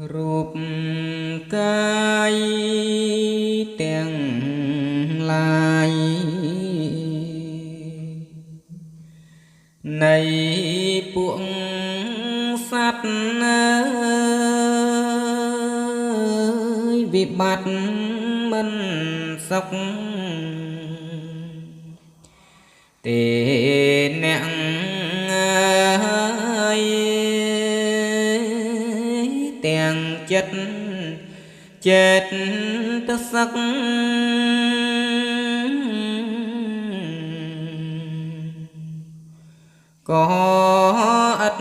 រូបកាយទាំងឡាយនៃពួកសត្វវិបត្តិមិនសុខទេអ្នកទាំងចិត្តទៅសឹកក៏ឥត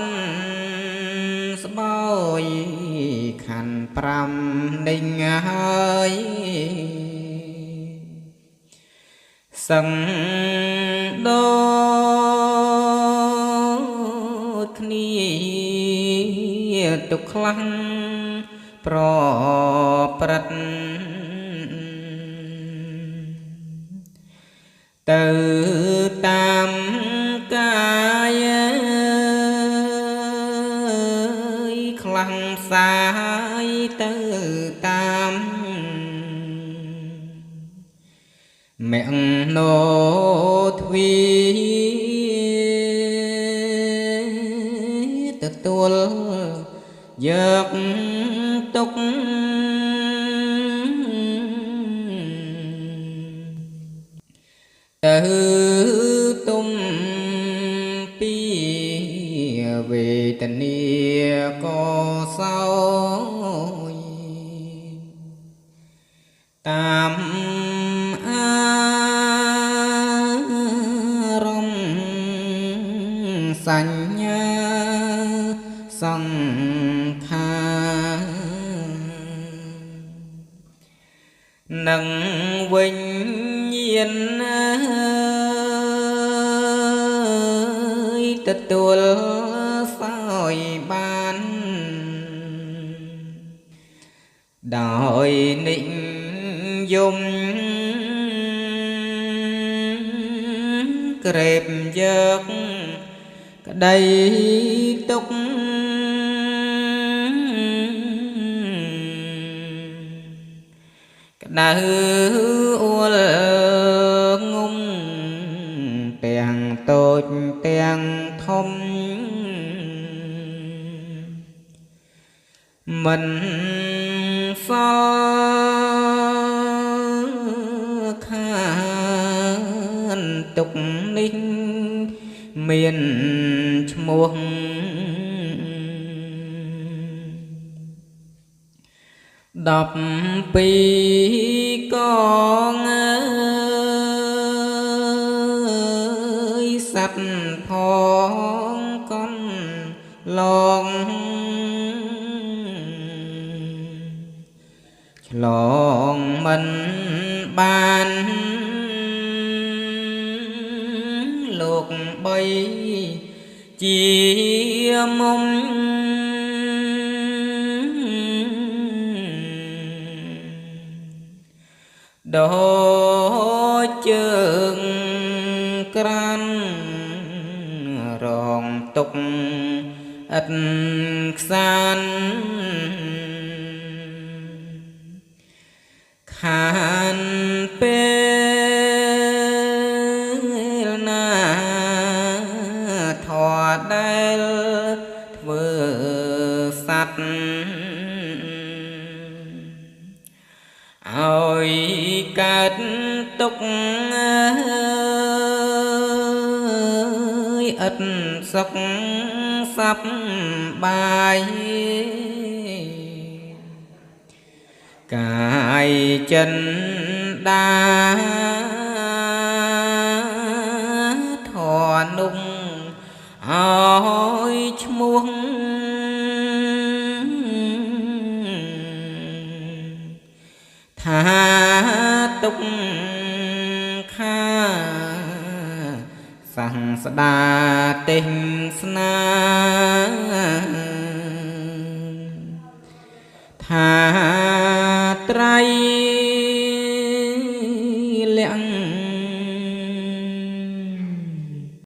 ស្បើយខណ្ឌ5ដេញហើយសឹងដូចគ្នាទុកខ្លាំងប្រព្រឹត្តទៅតាមកាយខ្លាំងសាយទៅតាមមនោទ្វីទទួលយកទុកទៅទុំពីវេទនាក៏សោយតាមអារម្មណ៍សញ្ញាសង្ខារនឹងវិញ្ញាណទទួលសោយបានដោយនិយមក្រេបយកក្តីទុកក្តៅអួលងុំទាំងតូចទាំងធំមិនសល់ខានទុកនេះមានឈ្មោះ12កងសັດផងកនឡងឆ្លងមិនបានលោកបីជាមុំដូចជើងក្រានរងទុកឥតខ្សានខានពេលណាធរដែលធ្វើសัตว์ឲ្យកើតទុកឥតសុខសប្បាយកាយចិនដាធរนุ่งឲ្យឈ្មោះថាទុកខាសង្ស្ដាទេសនាថាត្រៃ